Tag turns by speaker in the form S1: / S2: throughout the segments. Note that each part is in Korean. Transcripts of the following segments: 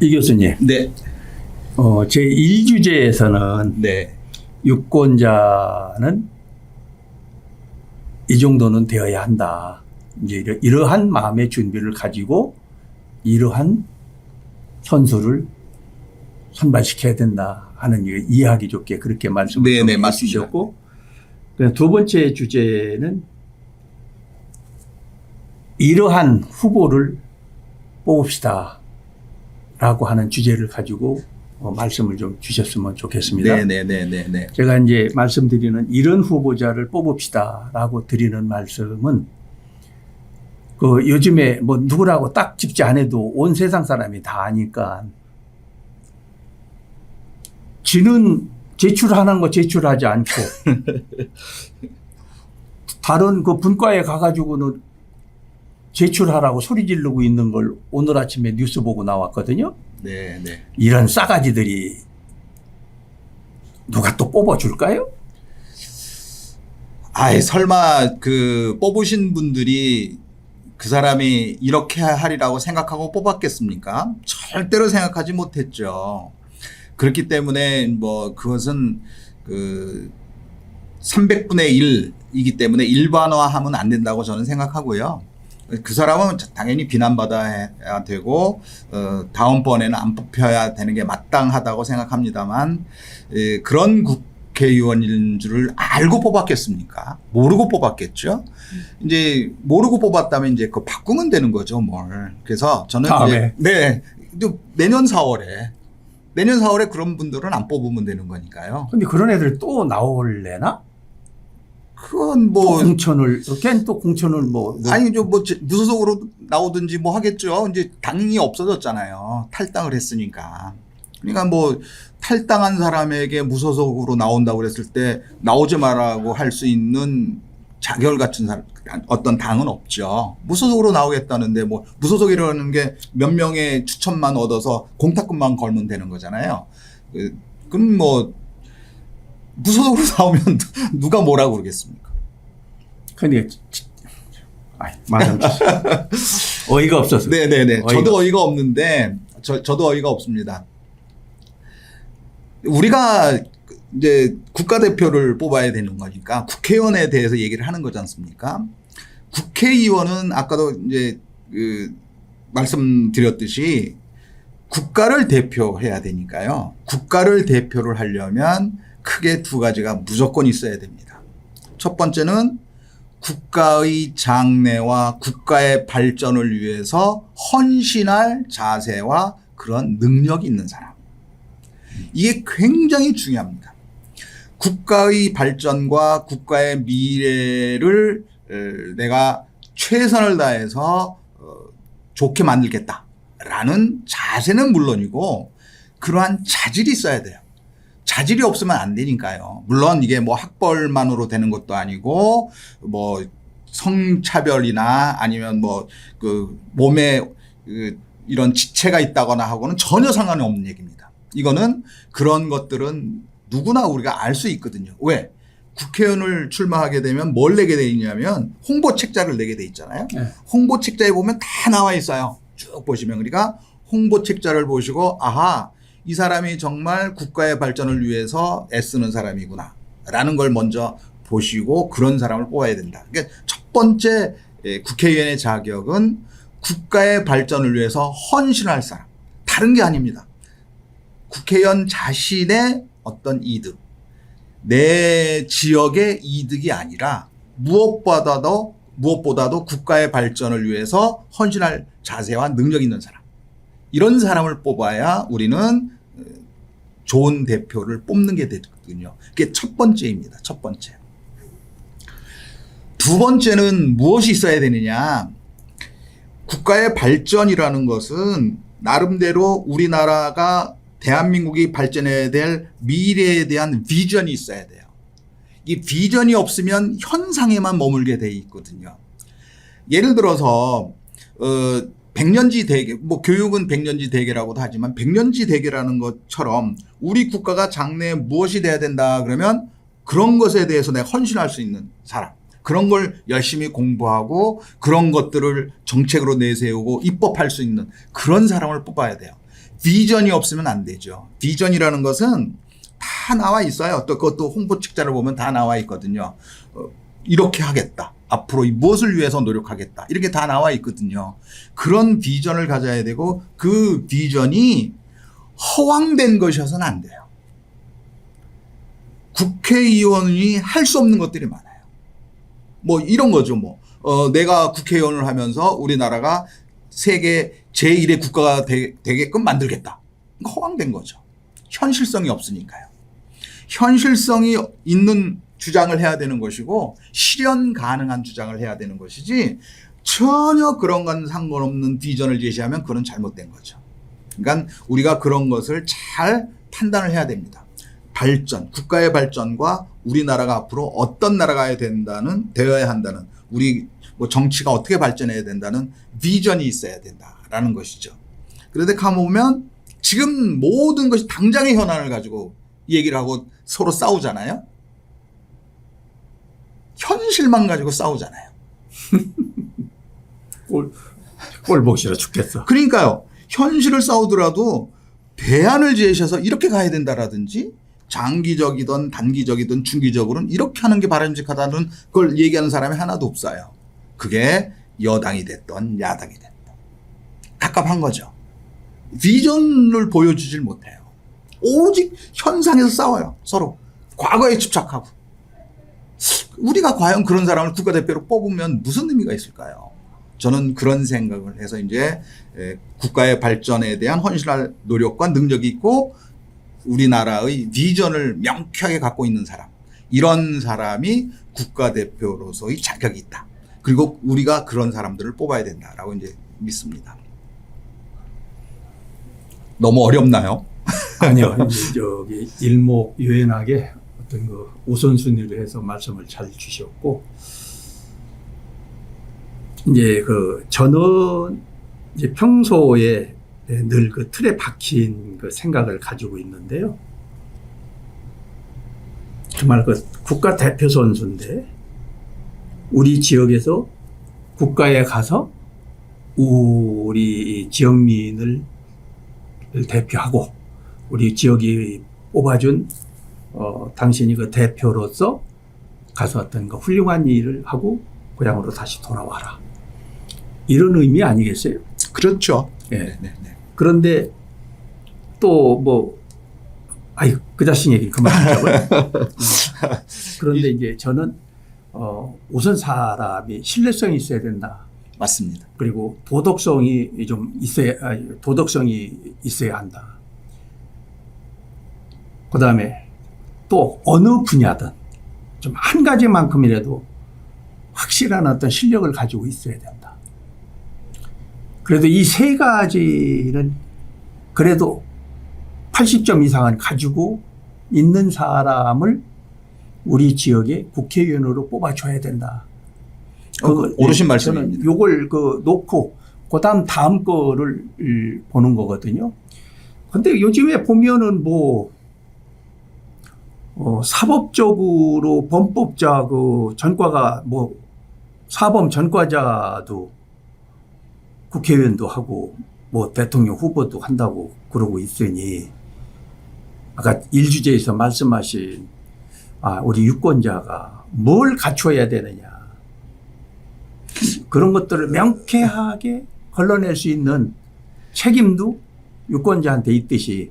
S1: 이 교수님,
S2: 네.
S1: 제 1주제에서는
S2: 네.
S1: 유권자는 이 정도는 되어야 한다. 이제 이러한 마음의 준비를 가지고 이러한 선수를 선발시켜야 된다 하는 이해하기 좋게 그렇게 말씀을
S2: 네네,
S1: 주셨고, 두 번째 주제는 이러한 후보를 뽑읍시다 라고 하는 주제를 가지고 말씀을 좀 주셨으면 좋겠습니다.
S2: 네네네네.
S1: 제가 이제 말씀드리는 이런 후보자를 뽑읍시다 라고 드리는 말씀은 요즘에 뭐 누구라고 딱 짚지 않아도 온 세상 사람이 다 아니까 지는 제출하는 거 제출하지 않고 다른 그 분과에 가가지고는 제출하라고 소리 지르고 있는 걸 오늘 아침에 뉴스 보고 나왔거든요.
S2: 네네.
S1: 이런 싸가지들이 누가 또 뽑아줄까요?
S2: 아이, 설마 뽑으신 분들이 그 사람이 이렇게 하리라고 생각하고 뽑았겠습니까? 절대로 생각하지 못했죠. 그렇기 때문에 뭐 그것은 300분의 1이기 때문에 일반화하면 안 된다고 저는 생각하고요. 그 사람은 당연히 비난받아야 되고 다음번에는 안 뽑혀야 되는 게 마땅하다고 생각합니다만 그런 국회의원인 줄을 알고 뽑았겠습니까? 모르고 뽑았겠죠. 이제 모르고 뽑았다면 이제 그거 바꾸면 되는 거죠, 뭘. 그래서 저는
S1: 다음에.
S2: 이제 내년 4월에 그런 분들은 안 뽑으면 되는 거니까요.
S1: 근데 그런 애들 또 나올래나?
S2: 그건 뭐
S1: 걔는 또 공천을
S2: 아니 뭐 무소속으로 나오든지 뭐 하겠죠. 이제 당이 없어졌잖아요. 탈당을 했으니까. 그러니까 뭐 탈당한 사람에게 무소속으로 나온다고 그랬을 때 나오지 말라고 할 수 있는 자결 같은 어떤 당은 없죠. 무소속으로 나오겠다는데 뭐 무소속이라는 게 몇 명의 추천만 얻어서 공탁금만 걸면 되는 거잖아요. 그럼 뭐 무소속으로 나오면 누가 뭐라고 그러겠습니까?
S1: 근데 말하면 어이가 없었어요.
S2: 네네네. 저도 어이가 없는데 저도 어이가 없습니다. 우리가 이제 국가대표를 뽑아야 되는 거니까 국회의원에 대해서 얘기를 하는 거지 않습니까? 국회의원은 아까도 이제 말씀드렸듯이 국가를 대표해야 되니까요. 국가를 대표를 하려면 크게 두 가지가 무조건 있어야 됩니다. 첫 번째는 국가의 장래와 국가의 발전을 위해서 헌신할 자세와 그런 능력이 있는 사람. 이게 굉장히 중요합니다. 국가의 발전과 국가의 미래를 내가 최선을 다해서 좋게 만들겠다라는 자세는 물론이고 그러한 자질이 있어야 돼요. 자질이 없으면 안 되니까요. 물론 이게 뭐 학벌만으로 되는 것도 아니고 뭐 성차별이나 아니면 뭐 몸에 이런 지체가 있다거나 하고는 전혀 상관이 없는 얘기입니다. 이거는 그런 것들은 누구나 우리가 알 수 있거든요. 왜? 국회의원을 출마하게 되면 뭘 내게 돼 있냐면 홍보책자를 내게 돼 있잖아요. 네. 홍보책자에 보면 다 나와 있어요. 쭉 보시면. 그러니까 홍보책자를 보시고 아하, 이 사람이 정말 국가의 발전을 위해서 애쓰는 사람이구나 라는 걸 먼저 보시고 그런 사람을 뽑아야 된다. 그러니까 첫 번째 국회의원의 자격은 국가의 발전을 위해서 헌신할 사람. 다른 게 아닙니다. 국회의원 자신의 어떤 이득, 내 지역의 이득이 아니라 무엇보다도 국가의 발전을 위해서 헌신할 자세와 능력 있는 사람. 이런 사람을 뽑아야 우리는 좋은 대표를 뽑는 게 되거든요. 그게 첫 번째입니다. 첫 번째. 두 번째는 무엇이 있어야 되느냐. 국가의 발전이라는 것은 나름대로 우리나라가 대한민국이 발전해야 될 미래에 대한 비전이 있어야 돼요. 이 비전이 없으면 현상에만 머물게 돼 있거든요. 예를 들어서 백년지 대계, 뭐 교육은 백년지 대계라고도 하지만 백년지 대계라는 것처럼 우리 국가가 장래에 무엇이 돼야 된다 그러면 그런 것에 대해서 내가 헌신할 수 있는 사람. 그런 걸 열심히 공부하고 그런 것들을 정책으로 내세우고 입법할 수 있는 그런 사람을 뽑아야 돼요. 비전이 없으면 안 되죠. 비전이라는 것은 다 나와 있어요. 또 그것도 홍보책자를 보면 다 나와 있거든요. 이렇게 하겠다. 앞으로 무엇을 위해서 노력하겠다. 이렇게 다 나와 있거든요. 그런 비전을 가져야 되고 그 비전이 허황된 것이어서는 안 돼요. 국회의원이 할 수 없는 것들이 많아요. 뭐 이런 거죠. 뭐 내가 국회의원을 하면서 우리나라가 세계 제1의 국가가 되게끔 만들겠다. 허황된 거죠. 현실성이 없으니까요. 현실성이 있는 주장을 해야 되는 것이고 실현 가능한 주장을 해야 되는 것이지 전혀 그런 건 상관없는 비전을 제시하면 그건 잘못된 거죠. 그러니까 우리가 그런 것을 잘 판단을 해야 됩니다. 발전, 국가의 발전과 우리나라가 앞으로 어떤 나라가 되어야 한다는 우리 뭐 정치가 어떻게 발전해야 된다는 비전이 있어야 된다라는 것이죠. 그런데 가보면 지금 모든 것이 당장의 현안을 가지고 얘기를 하고 서로 싸우잖아요. 현실만 가지고 싸우잖아요.
S1: 꼴 보기 싫어 죽겠어.
S2: 그러니까요. 현실을 싸우더라도 대안을 제시해서 이렇게 가야 된다라든지 장기적이든 단기적이든 중기적으로는 이렇게 하는 게 바람직하다는 걸 얘기하는 사람이 하나도 없어요. 그게 여당이 됐던 야당이 됐던 갑갑한 거죠. 비전을 보여주질 못해요. 오직 현상에서 싸워요. 서로. 과거에 집착하고. 우리가 과연 그런 사람을 국가대표로 뽑으면 무슨 의미가 있을까요? 저는 그런 생각을 해서 이제 국가의 발전에 대한 헌신할 노력과 능력이 있고 우리나라의 비전을 명쾌하게 갖고 있는 사람, 이런 사람이 국가대표로서의 자격이 있다. 그리고 우리가 그런 사람들을 뽑아야 된다라고 이제 믿습니다. 너무 어렵나요?
S1: 아니요. 이제 저기 일목요연하게 어떤 그 우선순위로 해서 말씀을 잘 주셨고, 이제 저는 이제 평소에 늘 그 틀에 박힌 그 생각을 가지고 있는데요. 정말 그 국가 대표 선수인데 우리 지역에서 국가에 가서 우리 지역민을 대표하고 우리 지역이 뽑아준 당신이 그 대표로서 가서 어떤 그 훌륭한 일을 하고 고향으로 다시 돌아와라. 이런 의미 아니겠어요?
S2: 그렇죠.
S1: 예. 네. 그런데 또 뭐, 그 자식 얘기 그만하자고요. 그런데 이제 저는 우선 사람이 신뢰성이 있어야 된다.
S2: 맞습니다.
S1: 그리고 도덕성이 있어야 한다. 그 다음에 또 어느 분야든 좀 한 가지만큼이라도 확실한 어떤 실력을 가지고 있어야 된다. 그래도 이 세 가지는 그래도 80점 이상은 가지고 있는 사람을 우리 지역의 국회의원으로 뽑아줘야 된다.
S2: 옳으신 말씀입니다.
S1: 저는 요걸 놓고 다음 거를 보는 거거든요. 근데 요즘에 보면은 사법적으로 범법자 전과가 사범 전과자도 국회의원도 하고 대통령 후보도 한다고 그러고 있으니 아까 일주제에서 말씀하신 우리 유권자가 뭘 갖춰야 되느냐 그런 것들을 명쾌하게 걸러낼 수 있는 책임도 유권자한테 있듯이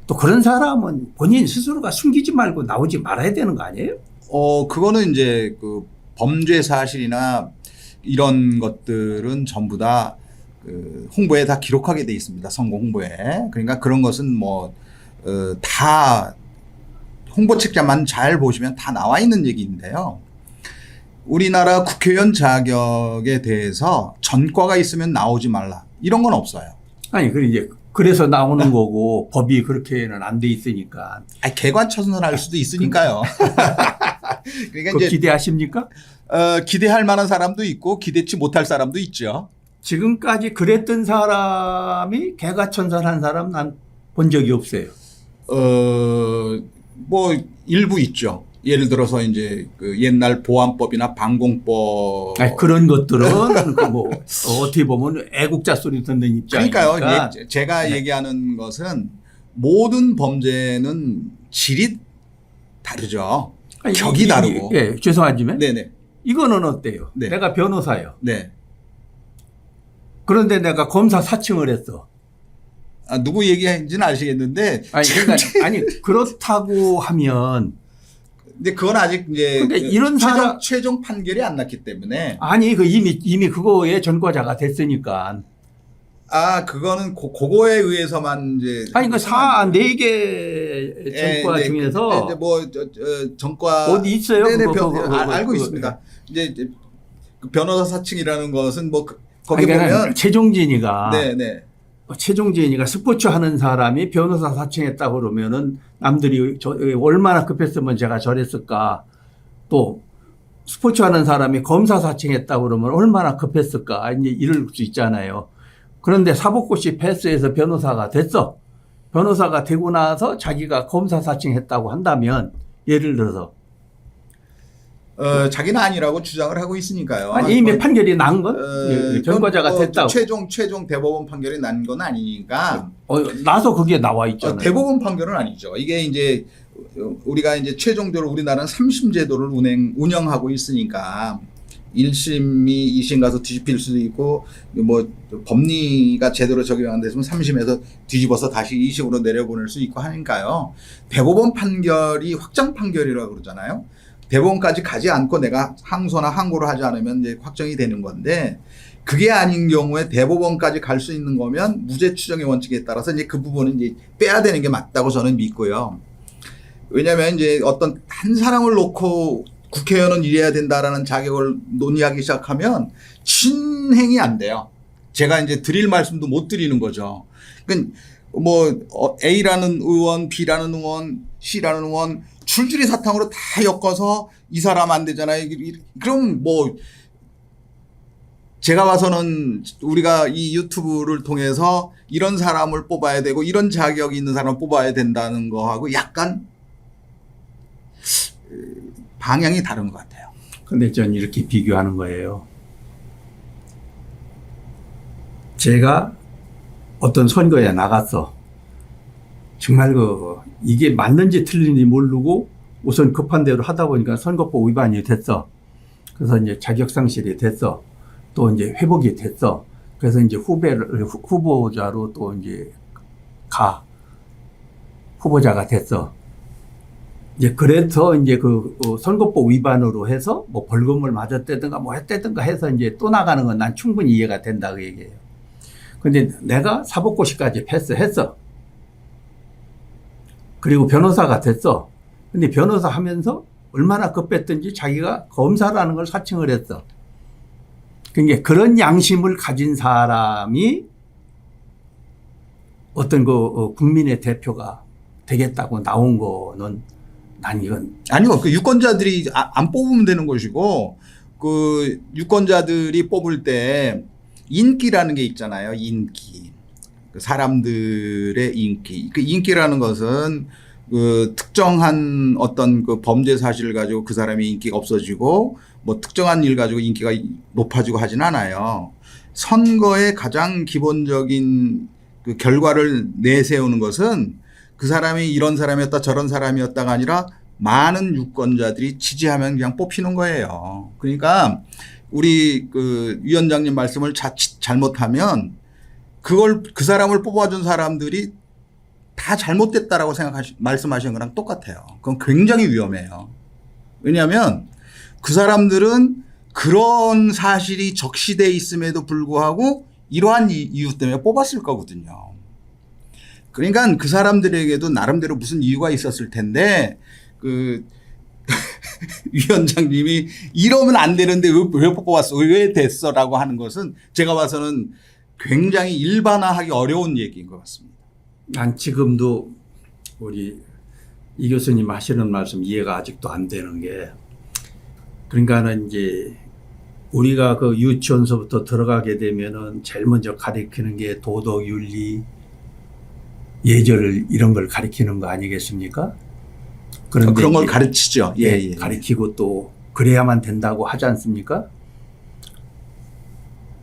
S1: 또 그런 사람은 본인 스스로가 숨기지 말고 나오지 말아야 되는 거 아니에요?
S2: 그거는 이제 그 범죄 사실이나 이런 것들은 전부 다 홍보에 다 기록하게 돼 있습니다. 선거 홍보에. 그러니까 그런 것은 다 홍보책자만 잘 보시면 다 나와 있는 얘기인데요. 우리나라 국회의원 자격에 대해서 전과가 있으면 나오지 말라. 이런 건 없어요.
S1: 아니, 그래서 나오는 거고 법이 그렇게는 안 돼 있으니까.
S2: 개관천선할 수도 있으니까요. 그러니까 이제
S1: 기대하십니까?
S2: 기대할 만한 사람도 있고 기대치 못할 사람도 있죠.
S1: 지금까지 그랬던 사람이 개가천선한 사람 난 본 적이 없어요.
S2: 일부 있죠. 예를 들어서 이제 그 옛날 보안법이나 방공법.
S1: 아니, 그런 것들은 그뭐 어떻게 보면 애국자 소리 듣는 입장이니까.
S2: 그러니까요. 제가
S1: 네.
S2: 얘기하는 것은 모든 범죄는 질이 다르죠.
S1: 아니,
S2: 격이 다르고.
S1: 예, 죄송하지만
S2: 네네.
S1: 이거는 어때요?
S2: 네.
S1: 내가 변호사예요.
S2: 네.
S1: 그런데 내가 검사 사칭을 했어.
S2: 아, 누구 얘기인지는 아시겠는데.
S1: 아니, 그러니까, 아니 그렇다고 하면
S2: 근데 그건 아직 이제
S1: 근데 이런 사람
S2: 최종 판결이 안 났기 때문에.
S1: 아니 그 이미 그거에 전과자가 됐으니까.
S2: 아, 그거는 그거에 의해서만 이제.
S1: 아니 그 네 개 전과 중에서
S2: 이제 뭐 전과
S1: 어디 있어요?
S2: 네네,
S1: 그거,
S2: 알고
S1: 그거.
S2: 있습니다. 이제 그 변호사 사칭이라는 것은 뭐 거기
S1: 아니, 그러니까
S2: 보면
S1: 최종진이가
S2: 네네.
S1: 최종진이가 스포츠 하는 사람이 변호사 사칭했다 그러면은 남들이 얼마나 급했으면 제가 저랬을까. 또 스포츠 하는 사람이 검사 사칭했다 그러면 얼마나 급했을까. 이제 이럴 수 있잖아요. 그런데 사법고시 패스해서 변호사가 됐어. 변호사가 되고 나서 자기가 검사 사칭했다고 한다면 예를 들어서
S2: 자기는 아니라고 주장을 하고 있으니까요.
S1: 아니 이미 판결이 난 건 전과자가
S2: 그건
S1: 됐다고.
S2: 최종 대법원 판결이 난 건 아니니까.
S1: 나서 그게 나와 있잖아요.
S2: 대법원 판결은 아니죠. 이게 이제 우리가 이제 최종적으로 우리나라는 3심 제도를 운영하고 있으니까 1심이 2심 가서 뒤집힐 수도 있고 뭐 법리가 제대로 적용 안 됐으면 3심에서 뒤집어서 다시 2심으로 내려보낼 수 있고 하니까요. 대법원 판결이 확정 판결이라고 그러잖아요. 대법원까지 가지 않고 내가 항소나 항고를 하지 않으면 이제 확정이 되는 건데 그게 아닌 경우에 대법원까지 갈 수 있는 거면 무죄 추정의 원칙에 따라서 이제 그 부분은 이제 빼야 되는 게 맞다고 저는 믿고요. 왜냐하면 이제 어떤 한 사람을 놓고 국회의원은 이래야 된다라는 자격을 논의하기 시작하면 진행이 안 돼요. 제가 이제 드릴 말씀도 못 드리는 거죠. 그러니까 뭐 A라는 의원, B라는 의원, C라는 의원 줄줄이 사탕으로 다 엮어서 이 사람 안 되잖아요. 그럼 뭐 제가 봐서는 우리가 이 유튜브를 통해서 이런 사람을 뽑아야 되고 이런 자격이 있는 사람을 뽑아야 된다는 거하고 약간 방향이 다른 것 같아요.
S1: 근데 전 이렇게 비교하는 거예요. 제가 어떤 선거에 나갔어. 정말 이게 맞는지 틀린지 모르고 우선 급한 대로 하다 보니까 선거법 위반이 됐어. 그래서 이제 자격 상실이 됐어. 또 이제 회복이 됐어. 그래서 이제 후보자로 또 이제 후보자가 됐어. 이제 그래서 이제 그 선거법 위반으로 해서 뭐 벌금을 맞았다든가 뭐 했다든가 해서 이제 또 나가는 건 난 충분히 이해가 된다 그 얘기예요. 근데 내가 사법고시까지 패스했어. 그리고 변호사가 됐어. 근데 변호사 하면서 얼마나 급했든지 자기가 검사라는 걸 사칭을 했어. 그러니까 그런 양심을 가진 사람이 어떤 국민의 대표가 되겠다고 나온 거는 난 이건
S2: 아니요. 그 유권자들이 안 뽑으면 되는 것이고 그 유권자들이 뽑을 때 인기라는 게 있잖아요. 인기. 그 사람들의 인기. 그 인기라는 것은 그 특정한 어떤 그 범죄 사실을 가지고 그 사람이 인기가 없어지고 뭐 특정한 일 가지고 인기가 높아지고 하진 않아요. 선거의 가장 기본적인 그 결과를 내세우는 것은 그 사람이 이런 사람이었다 저런 사람이었다가 아니라 많은 유권자들이 지지하면 그냥 뽑히는 거예요. 그러니까 우리 그 위원장님 말씀을 자칫 잘못하면 그 사람을 뽑아준 사람들이 다 잘못됐다라고 말씀하시는 거랑 똑같아요. 그건 굉장히 위험해요. 왜냐하면 그 사람들은 그런 사실이 적시되어 있음에도 불구하고 이러한 이유 때문에 뽑았을 거거든요. 그러니까 그 사람들에게도 나름대로 무슨 이유가 있었을 텐데 그 위원장님이 이러면 안 되는데 왜 뽑았어? 왜 됐어? 라고 하는 것은 제가 봐서는 굉장히 일반화하기 어려운 얘기인 것 같습니다.
S1: 난 지금도 우리 이 교수님 하시는 말씀 이해가 아직도 안 되는 게 그러니까는 이제 우리가 그 유치원서부터 들어가게 되면은 제일 먼저 가르치는 게 도덕, 윤리, 예절 이런 걸 가르치는 거 아니겠습니까? 그런데
S2: 그런 걸
S1: 이제
S2: 가르치죠. 예,
S1: 예,
S2: 예.
S1: 가르치고 또 그래야만 된다고 하지 않습니까?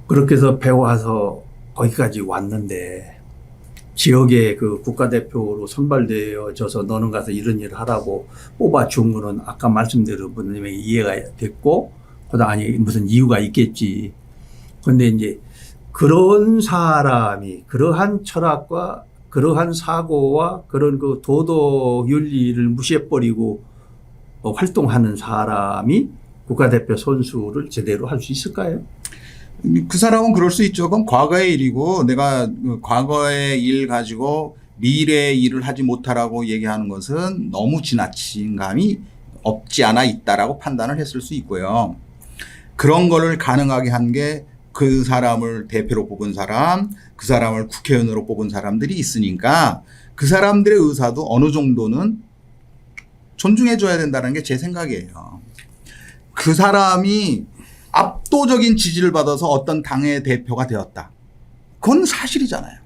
S1: 그렇게 해서 배워서 거기까지 왔는데 지역의 그 국가대표로 선발되어져서 너는 가서 이런 일을 하라고 뽑아준 거는 아까 말씀드린 분님의 이해가 됐고 아니 무슨 이유가 있겠지. 그런데 이제 그런 사람이 그러한 철학과 그러한 사고와 그런 그 도덕 윤리를 무시해버리고 활동하는 사람이 국가대표 선수를 제대로 할 수 있을까요?
S2: 그 사람은 그럴 수 있죠. 그건 과거의 일이고 내가 과거의 일 가지고 미래의 일을 하지 못하라고 얘기하는 것은 너무 지나친 감이 없지 않아 있다라고 판단을 했을 수 있고요. 그런 거를 가능하게 한 게 그 사람을 대표로 뽑은 사람, 그 사람을 국회의원으로 뽑은 사람들이 있으니까 그 사람들의 의사도 어느 정도는 존중해 줘야 된다는 게 제 생각이에요. 그 사람이 압도적인 지지를 받아서 어떤 당의 대표가 되었다. 그건 사실이잖아요.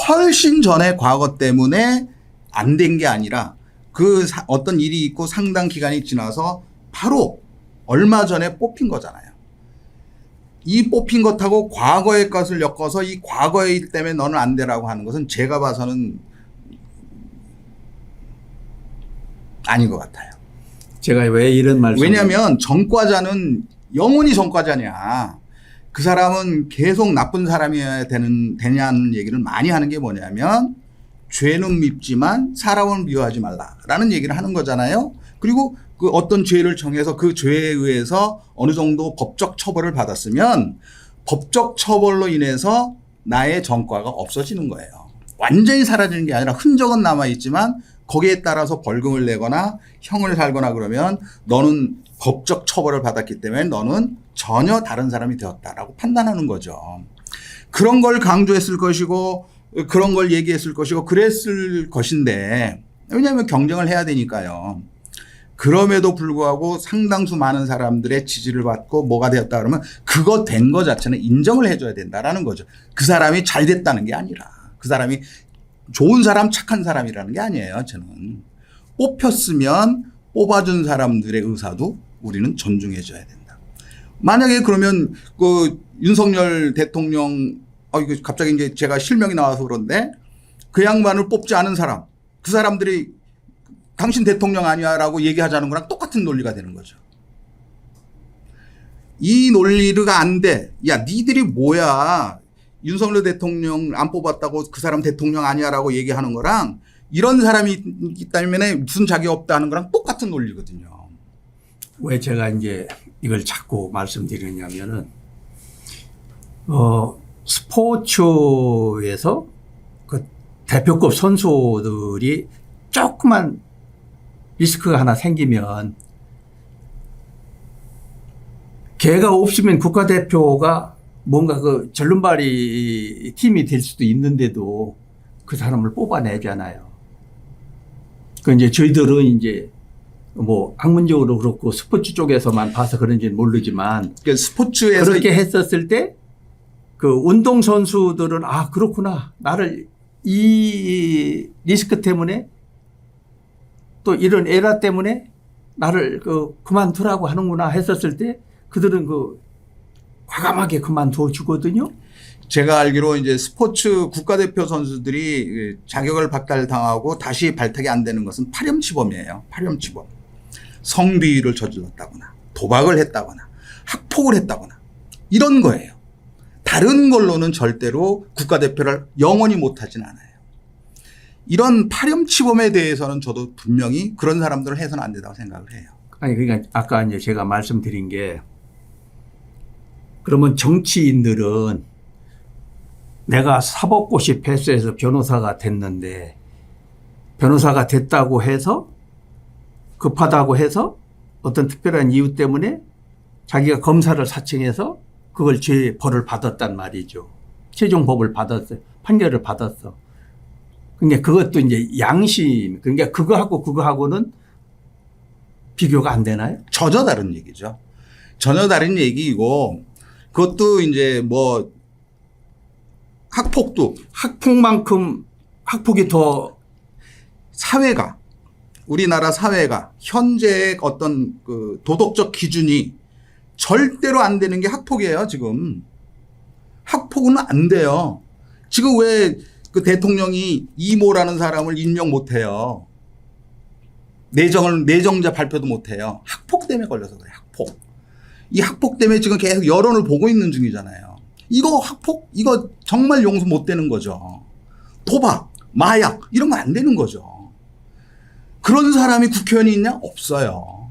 S2: 훨씬 전에 과거 때문에 안 된 게 아니라 그 어떤 일이 있고 상당 기간이 지나서 바로 얼마 전에 뽑힌 거잖아요. 이 뽑힌 것하고 과거의 것을 엮어서 이 과거의 일 때문에 너는 안 되라고 하는 것은 제가 봐서는 아닌 것 같아요.
S1: 제가 왜 이런 말씀을
S2: 왜냐하면 전과자는 영원히 전과자냐. 그 사람은 계속 나쁜 사람이어야 되냐는 얘기를 많이 하는 게 뭐냐면 죄는 밉지만 사람은 미워하지 말라라는 얘기를 하는 거잖아요. 그리고 그 어떤 죄를 정해서 그 죄에 의해서 어느 정도 법적 처벌을 받았으면 법적 처벌로 인해서 나의 전과가 없어지는 거예요. 완전히 사라지는 게 아니라 흔적은 남아있지만 거기에 따라서 벌금을 내거나 형을 살거나 그러면 너는 법적 처벌을 받았기 때문에 너는 전혀 다른 사람이 되었다라고 판단하는 거죠. 그런 걸 강조했을 것이고 그런 걸 얘기했을 것이고 그랬을 것인데 왜냐하면 경쟁을 해야 되니까요. 그럼에도 불구하고 상당수 많은 사람들의 지지를 받고 뭐가 되었다 그러면 그거 된 거 자체는 인정을 해줘야 된다라는 거죠. 그 사람이 잘 됐다는 게 아니라 그 사람이 좋은 사람 착한 사람이라는 게 아니에요. 저는 뽑혔으면 뽑아준 사람들의 의사도 우리는 존중해 줘야 된다. 만약에 그러면 그 윤석열 대통령 이거 갑자기 이제 제가 실명이 나와서 그런데 그 양반을 뽑지 않은 사람 그 사람들이 당신 대통령 아니야라고 얘기하자는 거랑 똑같은 논리가 되는 거죠. 이 논리가 안 돼. 야, 니들이 뭐야. 윤석열 대통령 안 뽑았다고 그 사람 대통령 아니야라고 얘기하는 거랑 이런 사람이 있기 때문에 무슨 자격 없다 하는 거랑 똑같은 논리거든요.
S1: 왜 제가 이제 이걸 자꾸 말씀드리냐면은 스포츠에서 그 대표급 선수들이 조그만 리스크가 하나 생기면 걔가 없으면 국가대표가 뭔가 그 절름발이 팀이 될 수도 있는데도 그 사람을 뽑아내잖아요. 그 이제 저희들은 이제 뭐 학문적으로 그렇고 스포츠 쪽에서만 봐서 그런지는 모르지만
S2: 그러니까 스포츠에서
S1: 그렇게 했었을 때 그 운동 선수들은 아 그렇구나 나를 이 리스크 때문에 또 이런 에라 때문에 나를 그만두라고 하는구나 했었을 때 그들은 그 과감하게 그만둬 주거든요.
S2: 제가 알기로 이제 스포츠 국가대표 선수들이 자격을 박탈당하고 다시 발탁이 안 되는 것은 파렴치범이에요. 파렴치범. 성비위를 저질렀다거나 도박을 했다거나 학폭을 했다거나 이런 거예요. 다른 걸로는 절대로 국가대표를 영원히 못하진 않아요. 이런 파렴치범에 대해서는 저도 분명히 그런 사람들을 해서는 안 된다고 생각을 해요.
S1: 아니 그러니까 아까 이제 제가 말씀드린 게 그러면 정치인들은 내가 사법고시 패스해서 변호사가 됐는데 변호사가 됐다고 해서 급하다고 해서 어떤 특별한 이유 때문에 자기가 검사를 사칭해서 그걸 죄 벌을 받았단 말이죠. 최종 법을 받았어요. 판결을 받았어. 그러니까 그것도 이제 양심, 그러니까 그거하고는 비교가 안 되나요?
S2: 전혀 다른 얘기죠. 전혀 다른 얘기이고 그것도 이제 뭐 학폭도
S1: 학폭만큼 학폭이 더
S2: 사회가 우리나라 사회가 현재의 어떤 그 도덕적 기준이 절대로 안 되는 게 학폭이에요, 지금. 학폭은 안 돼요. 지금 왜 그 대통령이 이모라는 사람을 임명 못 해요? 내정자 발표도 못 해요. 학폭 때문에 걸려서 그래요, 학폭. 이 학폭 때문에 지금 계속 여론을 보고 있는 중이잖아요. 이거 학폭, 이거 정말 용서 못 되는 거죠. 도박, 마약, 이런 거 안 되는 거죠. 그런 사람이 국회의원이 있냐? 없어요.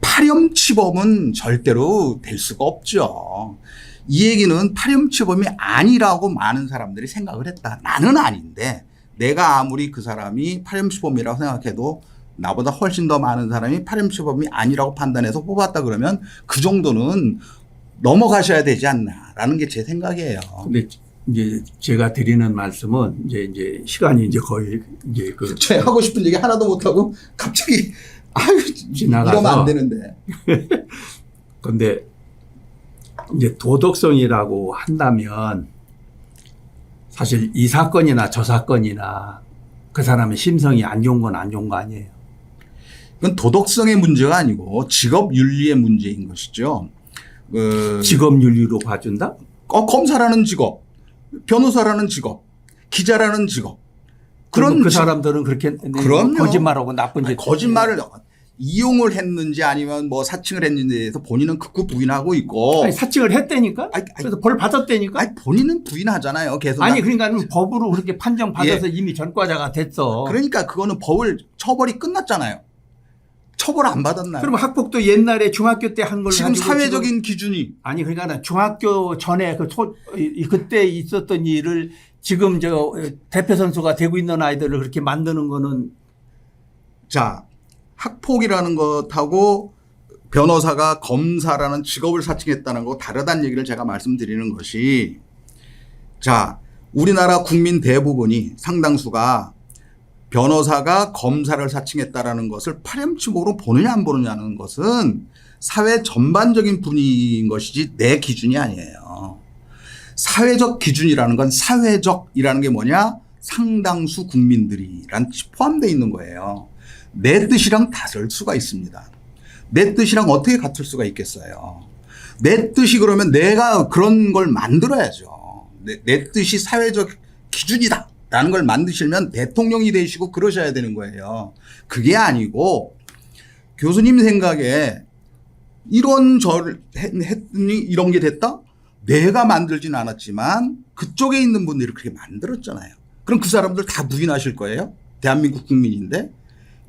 S2: 파렴치범은 절대로 될 수가 없죠. 이 얘기는 파렴치범이 아니라고 많은 사람들이 생각을 했다. 나는 아닌데 내가 아무리 그 사람이 파렴치범이라고 생각해도 나보다 훨씬 더 많은 사람이 파렴치범이 아니라고 판단해서 뽑았다 그러면 그 정도는 넘어가셔야 되지 않나라는 게 제 생각이에요.
S1: 근데 이제 제가 드리는 말씀은 이제 시간이 이제 거의 이제 그
S2: 제가 하고 싶은 얘기 하나도 못 하고 갑자기 아유
S1: 지나가서
S2: 이러면 안 되는데.
S1: 근데 이제 도덕성이라고 한다면 사실 이 사건이나 저 사건이나 그 사람의 심성이 안 좋은 건 안 좋은 거 아니에요.
S2: 그건 도덕성의 문제가 아니고 직업 윤리의 문제인 것이죠.
S1: 직업 윤리로 봐준다?
S2: 검사라는 직업, 변호사라는 직업, 기자라는 직업.
S1: 그런 그 사람들은 그렇게
S2: 그럼요.
S1: 거짓말하고 나쁜 짓
S2: 거짓말을 이용을 했는지 아니면 뭐 사칭을 했는지에 대해서 본인은 극구 부인하고 있고.
S1: 아니, 사칭을 했다니까? 그래서 벌 받았다니까?
S2: 아니, 본인은 부인하잖아요. 계속.
S1: 아니 그러니까 법으로 그렇게 판정받아서
S2: 예.
S1: 이미 전과자가 됐어.
S2: 그러니까 그거는 처벌이 끝났잖아요. 처벌 안 받았나요?
S1: 그럼 학폭도 옛날에 중학교 때 한 걸
S2: 지금
S1: 가지고
S2: 사회적인 기준이.
S1: 아니 그러니까 중학교 전에 그때 있었던 일을 지금 대표 선수가 되고 있는 아이들을 그렇게 만드는 거는
S2: 자, 학폭이라는 것하고 변호사가 검사라는 직업을 사칭했다는 거 다르다는 얘기를 제가 말씀드리는 것이, 자, 우리나라 국민 대부분이 상당수가 변호사가 검사를 사칭했다라는 것을 파렴치범으로 보느냐 안 보느냐는 것은 사회 전반적인 분위기인 것이지 내 기준이 아니에요. 사회적 기준이라는 건 사회적이라는 게 뭐냐? 상당수 국민들이란 포함되어 있는 거예요. 내 뜻이랑 다를 수가 있습니다. 내 뜻이랑 어떻게 같을 수가 있겠어요. 내 뜻이 그러면 내가 그런 걸 만들어야죠. 내 뜻이 사회적 기준이다 라는 걸 만드시면 대통령이 되시고 그러셔야 되는 거예요. 그게 아니고 교수님 생각에 이런 했더니 이런 게 됐다? 내가 만들진 않았지만 그쪽에 있는 분들이 그렇게 만들었잖아요. 그럼 그 사람들 다 부인하실 거예요? 대한민국 국민인데.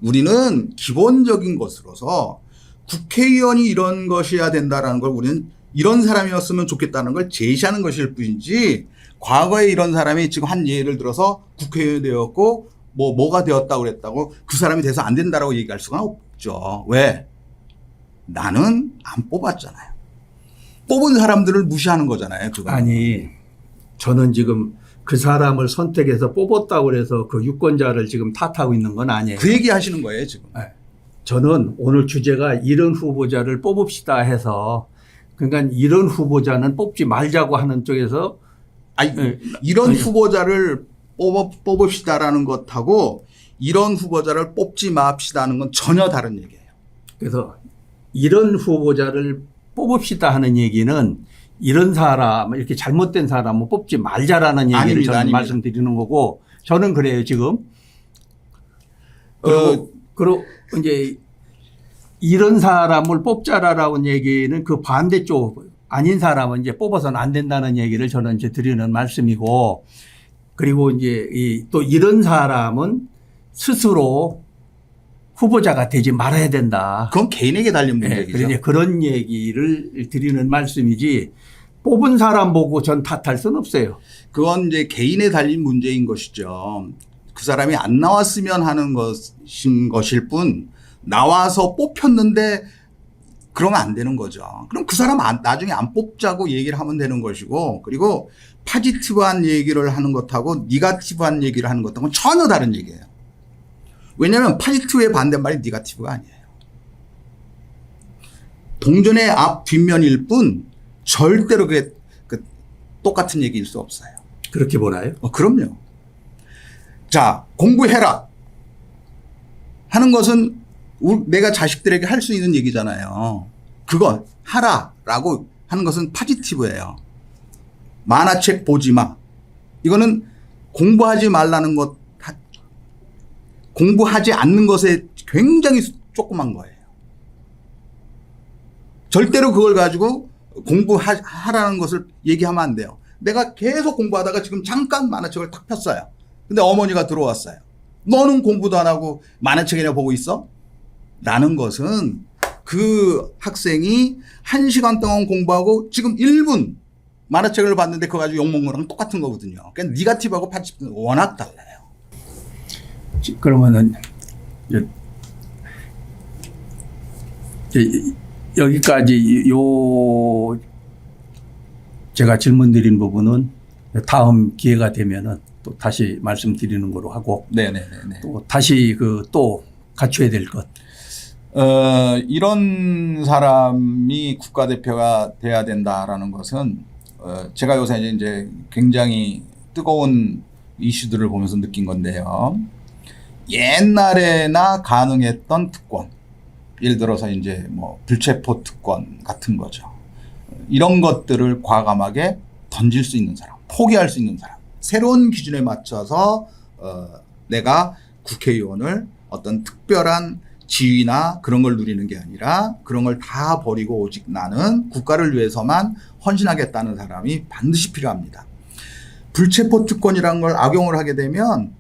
S2: 우리는 기본적인 것으로서 국회의원이 이런 것이어야 된다라는 걸 우리는 이런 사람이었으면 좋겠다는 걸 제시하는 것일 뿐이지, 과거에 이런 사람이 지금 한 예를 들어서 국회의원이 되었고 뭐가 되었다고 그랬다고 그 사람이 돼서 안 된다라고 얘기할 수가 없죠. 왜? 나는 안 뽑았잖아요. 뽑은 사람들을 무시하는 거잖아요. 그거는.
S1: 아니 저는 지금 그 사람을 선택해서 뽑았다고 그래서 그 유권자를 지금 탓하고 있는 건 아니에요.
S2: 그 얘기 하시는 거예요, 지금.
S1: 네. 저는 오늘 주제가 이런 후보자를 뽑읍시다 해서, 그러니까 이런 후보자는 뽑지 말자고 하는 쪽에서
S2: 아니,
S1: 네.
S2: 이런
S1: 아니.
S2: 후보자를 뽑읍시다라는 것하고 이런 후보자를 뽑지 맙시다는 건 전혀 다른 얘기예요.
S1: 그래서 이런 후보자를 뽑읍시다 하는 얘기는 이런 사람, 이렇게 잘못된 사람은 뽑지 말자라는 얘기를
S2: 아닙니다,
S1: 저는
S2: 아닙니다.
S1: 말씀드리는 거고, 저는 그래요, 지금. 그리고 이제 이런 사람을 뽑자라는 얘기는 그 반대쪽 아닌 사람은 이제 뽑아서는 안 된다는 얘기를 저는 이제 드리는 말씀이고, 그리고 이제 또 이런 사람은 스스로 후보자가 되지 말아야 된다.
S2: 그건 개인에게 달린
S1: 네,
S2: 문제죠.
S1: 그런 얘기를 드리는 말씀이지, 뽑은 사람 보고 전 탓할 수는 없어요.
S2: 그건 이제 개인에 달린 문제인 것이죠. 그 사람이 안 나왔으면 하는 것일 뿐, 나와서 뽑혔는데 그러면 안 되는 거죠. 그럼 그 사람 나중에 안 뽑자고 얘기를 하면 되는 것이고, 그리고 파지티브한 얘기를 하는 것하고 니가티브한 얘기를 하는 것하고는 전혀 다른 얘기예요. 왜냐하면 파지티브의 반대말이 니가티브가 아니에요. 동전의 앞 뒷면일 뿐 절대로 그게 똑같은 얘기일 수 없어요.
S1: 그렇게 보나요?
S2: 그럼요. 자, 공부해라. 하는 것은 내가 자식들에게 할 수 있는 얘기잖아요. 그거 하라라고 하는 것은 파지티브예요. 만화책 보지 마. 이거는 공부하지 말라는 것, 공부하지 않는 것에 굉장히 조그만 거예요. 절대로 그걸 가지고 공부하라는 것을 얘기하면 안 돼요. 내가 계속 공부하다가 지금 잠깐 만화책을 탁 폈어요. 근데 어머니가 들어왔어요. 너는 공부도 안 하고 만화책이나 보고 있어? 라는 것은 그 학생이 1시간 동안 공부하고 지금 1분 만화책을 봤는데 그거 가지고 욕먹는 거랑 똑같은 거거든요. 그러니까 니가티브하고 파지티브는 워낙 달라요.
S1: 그러면은 여기까지 제가 질문 드린 부분은 다음 기회가 되면은 또 다시 말씀드리는 거로 하고.
S2: 네네네.
S1: 또 다시 또 갖춰야 될 것.
S2: 이런 사람이 국가대표가 돼야 된다라는 것은 제가 요새 이제 굉장히 뜨거운 이슈들을 보면서 느낀 건데요. 옛날에나 가능했던 특권, 예를 들어서 이제 뭐 불체포 특권 같은 거죠. 이런 것들을 과감하게 던질 수 있는 사람, 포기할 수 있는 사람, 새로운 기준에 맞춰서 내가 국회의원을 어떤 특별한 지위나 그런 걸 누리는 게 아니라 그런 걸 다 버리고 오직 나는 국가를 위해서만 헌신하겠다는 사람이 반드시 필요합니다. 불체포 특권이라는 걸 악용을 하게 되면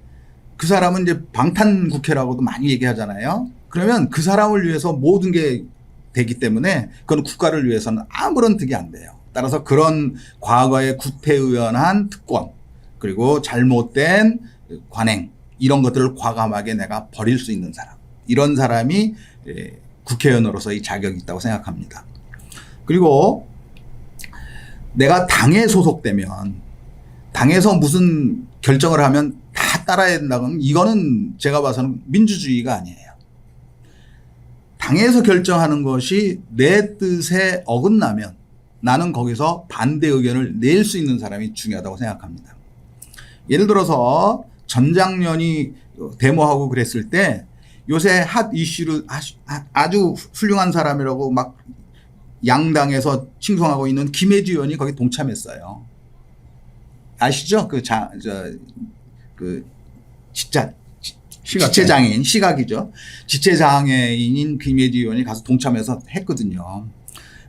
S2: 그 사람은 이제 방탄국회라고도 많이 얘기하잖아요. 그러면 그 사람을 위해서 모든 게 되기 때문에 그건 국가를 위해서는 아무런 득이 안 돼요. 따라서 그런 과거에 구태의연한 특권 그리고 잘못된 관행 이런 것들을 과감하게 내가 버릴 수 있는 사람, 이런 사람이 국회의원으로서의 자격이 있다고 생각합니다. 그리고 내가 당에 소속되면 당에서 무슨 결정을 하면 다 따라야 된다면 이거는 제가 봐서는 민주주의가 아니에요. 당에서 결정하는 것이 내 뜻에 어긋나면 나는 거기서 반대 의견을 낼 수 있는 사람이 중요하다고 생각합니다. 예를 들어서 전장년이 데모하고 그랬을 때 요새 핫 이슈로 아주 훌륭한 사람이라고 막 양당에서 칭송하고 있는 김혜지 의원이 거기 동참했어요. 아시죠? 지체장애인, 시각이죠. 지체장애인인 김혜지 의원이 가서 동참해서 했거든요.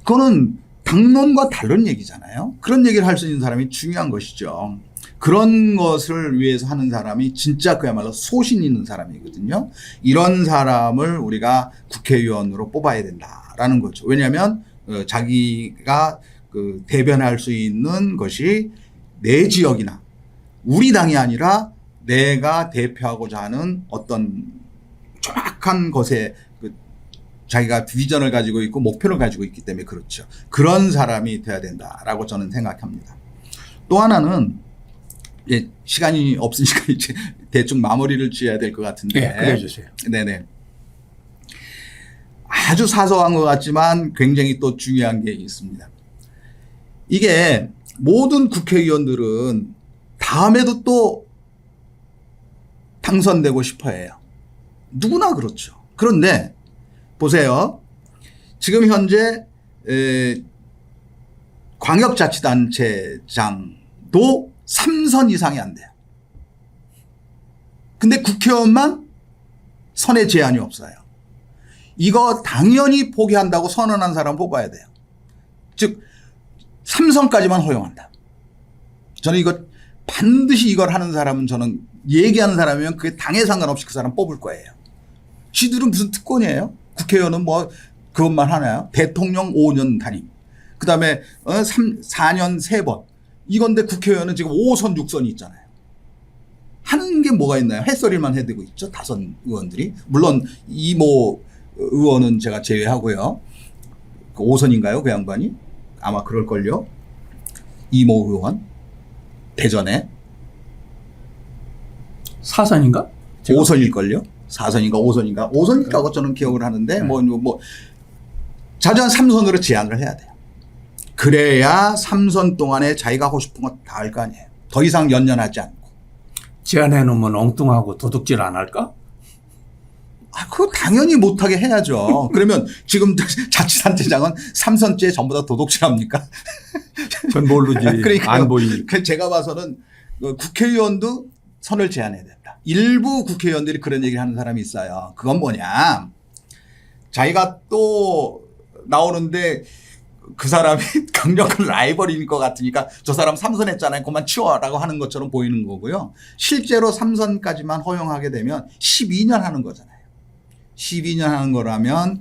S2: 그거는 당론과 다른 얘기잖아요. 그런 얘기를 할 수 있는 사람이 중요한 것이죠. 그런 것을 위해서 하는 사람이 진짜 그야말로 소신 있는 사람이거든요. 이런 사람을 우리가 국회의원으로 뽑아야 된다라는 거죠. 왜냐하면 자기가 대변할 수 있는 것이 내 지역이나 우리 당이 아니라 내가 대표하고자 하는 어떤 정확한 것에 자기가 비전을 가지고 있고 목표를 가지고 있기 때문에 그렇죠. 그런 사람이 돼야 된다라고 저는 생각합니다. 또 하나는 시간이 없으니까 이제 대충 마무리를 지어야 될 것 같은데.
S1: 네, 그래주세요.
S2: 네네. 아주 사소한 것 같지만 굉장히 또 중요한 게 있습니다. 이게 모든 국회의원들은 다음에도 또 당선되고 싶어 해요. 누구나 그렇죠. 그런데 보세요. 지금 현재 광역자치단체장도 3선 이상이 안 돼요. 근데 국회의원만 선에 제한이 없어요. 이거 당연히 포기한다고 선언한 사람 뽑아야 돼요. 즉 3선까지만 허용한다. 저는 이거 반드시 이걸 하는 사람은 저는 얘기하는 사람이면 그게 당에 상관없이 그 사람 뽑을 거예요. 지들은 무슨 특권이에요? 국회의원은 뭐 그것만 하나요? 대통령 5년 단임. 그 다음에 4년 3번. 이건데 국회의원은 지금 5선 6선이 있잖아요. 하는 게 뭐가 있나요? 햇소리만 해대고 있죠. 다선 의원들이. 물론 이모 의원은 제가 제외하고요. 5선인가요? 그 양반이? 아마 그럴걸요. 이모 의원. 대전에.
S1: 4선인가?
S2: 5선일걸요. 4선인가 5선인가. 5선이라고 저는 기억을 하는데 자주 한 3선으로 제한을 해야 돼요. 그래야 3선 동안에 자기가 하고 싶은 거 다 할 거 아니에요. 더 이상 연연하지 않고.
S1: 제안해 놓으면 엉뚱하고 도둑질 안 할까?
S2: 그거 당연히 못하게 해야죠. 그러면 지금 자치단체장은 삼선째 전부 다 도둑질합니까?
S1: 전 모르지.
S2: 그러니까요.
S1: 안 보이.
S2: 제가 봐서는 국회의원도 선을 제한해야 된다. 일부 국회의원들이 그런 얘기를 하는 사람이 있어요. 그건 뭐냐. 자기가 또 나오는데 그 사람이 강력한 라이벌인 것 같으니까 저 사람 삼선했잖아요. 그만 치워라고 하는 것처럼 보이는 거고요. 실제로 삼선까지만 허용하게 되면 12년 하는 거잖아요. 12년 하는 거라면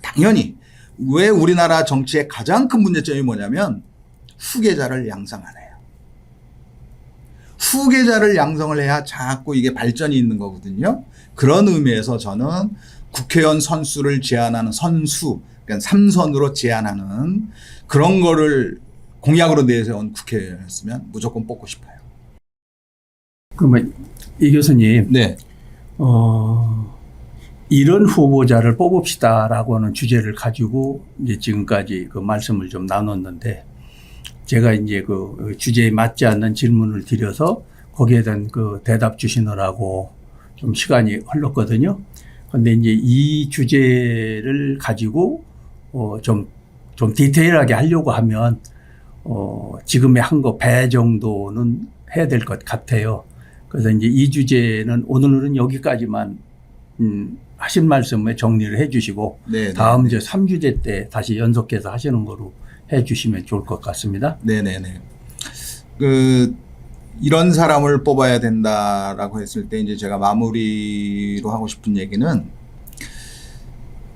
S2: 당연히 왜 우리나라 정치의 가장 큰 문제점이 뭐냐면 후계자를 양성 안 해요. 후계자를 양성을 해야 자꾸 이게 발전이 있는 거거든요. 그런 의미에서 저는 국회의원 선수를 제한하는 선수, 그러니까 3선으로 제한하는 그런 거를 공약으로 내세운 국회의원이었으면 무조건 뽑고 싶어요.
S1: 그러면 이 교수님,
S2: 네.
S1: 이런 후보자를 뽑읍시다라고 하는 주제를 가지고 이제 지금까지 그 말씀을 좀 나눴는데 제가 이제 그 주제에 맞지 않는 질문을 드려서 거기에 대한 그 대답 주시느라고 좀 시간이 흘렀거든요. 근데 이제 이 주제를 가지고 좀 디테일하게 하려고 하면 지금의 한 거 배 정도는 해야 될 것 같아요. 그래서 이제 이 주제는 오늘은 여기까지만 하신 말씀에 정리를 해 주시고
S2: 네,
S1: 다음
S2: 네.
S1: 이제 3주제 때 다시 연속해서 하시는 거로 해 주시면 좋을 것 같습니다.
S2: 네네네. 이런 사람을 뽑아야 된다라고 했을 때 이제 제가 마무리로 하고 싶은 얘기는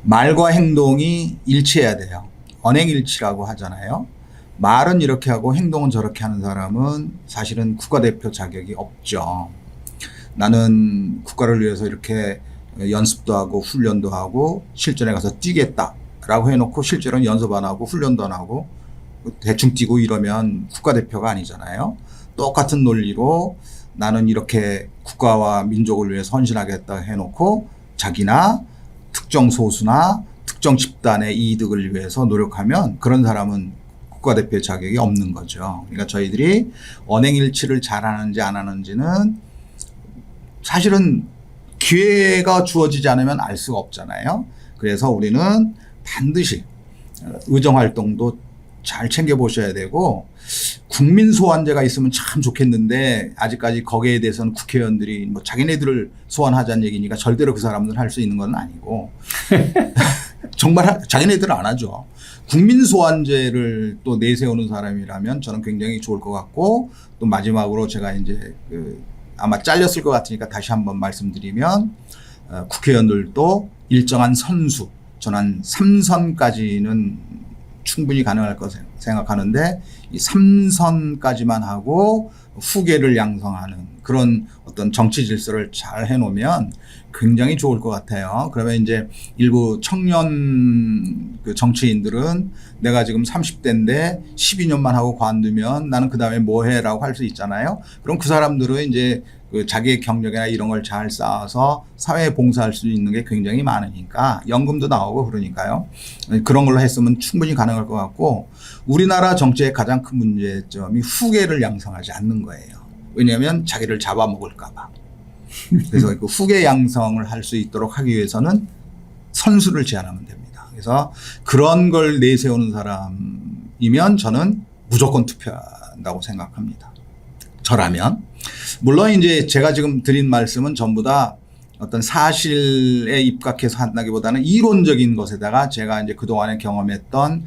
S2: 말과 행동이 일치해야 돼요. 언행일치라고 하잖아요. 말은 이렇게 하고 행동은 저렇게 하는 사람은 사실은 국가대표 자격이 없죠. 나는 국가를 위해서 이렇게 연습도 하고 훈련도 하고 실전에 가서 뛰겠다라고 해놓고 실제로는 연습 안 하고 훈련도 안 하고 대충 뛰고 이러면 국가대표가 아니잖아요. 똑같은 논리로 나는 이렇게 국가와 민족을 위해서 헌신하겠다 해놓고 자기나 특정 소수나 특정 집단의 이득을 위해서 노력하면 그런 사람은 국가대표 자격이 없는 거죠. 그러니까 저희들이 언행일치를 잘하는지 안 하는지는 사실은 기회가 주어지지 않으면 알 수가 없잖아요. 그래서 우리는 반드시 의정활동도 잘 챙겨보셔야 되고 국민 소환제가 있으면 참 좋겠는데 아직까지 거기에 대해서는 국회의원들이 뭐 자기네들을 소환하자는 얘기니까 절대로 그 사람들 할 수 있는 건 아니고 정말 자기네들은 안 하죠. 국민 소환제를 또 내세우는 사람이라면 저는 굉장히 좋을 것 같고 또 마지막으로 제가 이제 아마 잘렸을 것 같으니까 다시 한번 말씀드리면 국회의원들도 일정한 선수 저는 3선까지는 충분히 가능할 것 생각하는데 이 3선까지만 하고 후계를 양성하는 그런 어떤 정치 질서를 잘 해놓으면 굉장히 좋을 것 같아요. 그러면 이제 일부 청년 그 정치인들은 내가 지금 30대인데 12년만 하고 관두면 나는 그 다음에 뭐 해라고 할 수 있잖아요. 그럼 그 사람들은 이제 그 자기의 경력이나 이런 걸 잘 쌓아서 사회에 봉사할 수 있는 게 굉장히 많으니까 연금도 나오고 그러니까요. 그런 걸로 했으면 충분히 가능할 것 같고 우리나라 정치의 가장 큰 문제점이 후계를 양성하지 않는 거예요. 왜냐하면 자기를 잡아먹을까 봐. 그래서 그 후계 양성을 할 수 있도록 하기 위해서는 선수를 제한하면 됩니다. 그래서 그런 걸 내세우는 사람이면 저는 무조건 투표한다고 생각합니다. 저라면. 물론 이제 제가 지금 드린 말씀은 전부 다 어떤 사실에 입각해서 한다기보다는 이론적인 것에다가 제가 이제 그동안에 경험했던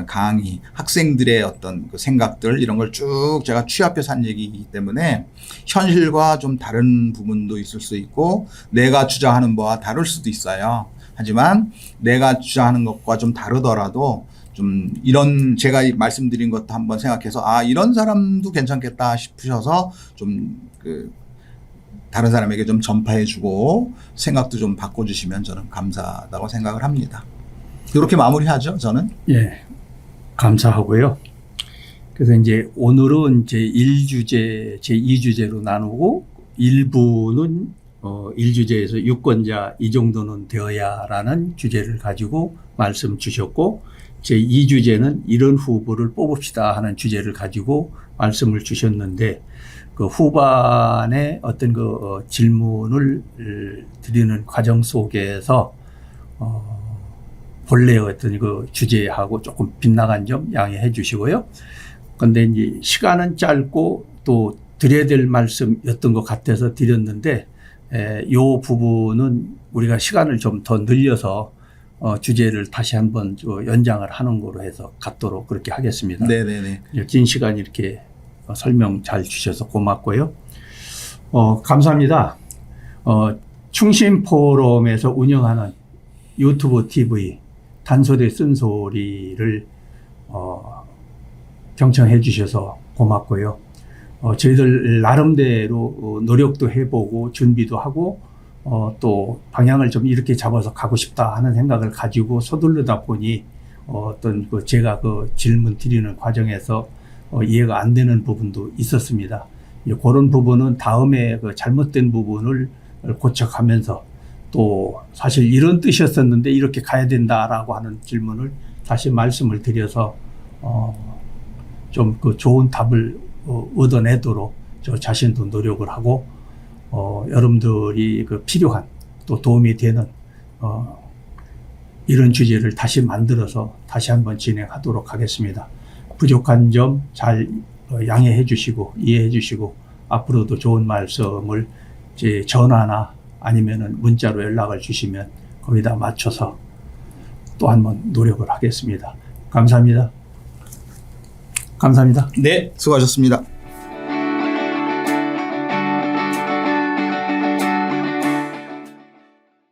S2: 강의, 학생들의 어떤 그 생각들 이런 걸 쭉 제가 취합해서 한 얘기이기 때문에 현실과 좀 다른 부분도 있을 수 있고 내가 주장하는 바와 다를 수도 있어요. 하지만 내가 주장하는 것과 좀 다르더라도 좀 이런 제가 말씀드린 것도 한번 생각해서 이런 사람도 괜찮겠다 싶으셔서 좀 다른 사람에게 좀 전파해주고 생각도 좀 바꿔주시면 저는 감사하다고 생각을 합니다. 이렇게 마무리하죠, 저는.
S1: 예, 감사하고요. 그래서 이제 오늘은 제1주제, 제2주제로 나누고 일부는 1주제에서 유권자 이 정도는 되어야라는 주제를 가지고 말씀 주셨고 제2주제는 이런 후보를 뽑읍시다 하는 주제를 가지고 말씀을 주셨는데 그 후반에 어떤 그 질문을 드리는 과정 속에서 본래의 어떤 그 주제하고 조금 빗나간 점 양해해 주시고요. 근데 이제 시간은 짧고 또 드려야 될 말씀이었던 것 같아서 드렸는데 요 부분은 우리가 시간을 좀 더 늘려서 주제를 다시 한번 연장을 하는 거로 해서 갖도록 그렇게 하겠습니다.
S2: 네네네.
S1: 긴 시간 이렇게 설명 잘 주셔서 고맙고요. 감사합니다. 충신 포럼에서 운영하는 유튜브 TV 단소대 쓴소리를 경청해 주셔서 고맙고요. 저희들 나름대로 노력도 해보고 준비도 하고 또 방향을 좀 이렇게 잡아서 가고 싶다 하는 생각을 가지고 서두르다 보니 어떤 그 제가 그 질문 드리는 과정에서 이해가 안 되는 부분도 있었습니다. 그런 부분은 다음에 그 잘못된 부분을 고쳐가면서 또 사실 이런 뜻이었었는데 이렇게 가야 된다라고 하는 질문을 다시 말씀을 드려서 좀 그 좋은 답을 얻어내도록 저 자신도 노력을 하고 여러분들이 그 필요한 또 도움이 되는 이런 주제를 다시 만들어서 다시 한번 진행하도록 하겠습니다. 부족한 점 잘 양해해 주시고 이해해 주시고 앞으로도 좋은 말씀을 제 전화나 아니면은 문자로 연락을 주시면 거기다 맞춰서 또 한번 노력을 하겠습니다. 감사합니다. 감사합니다.
S2: 네, 수고하셨습니다.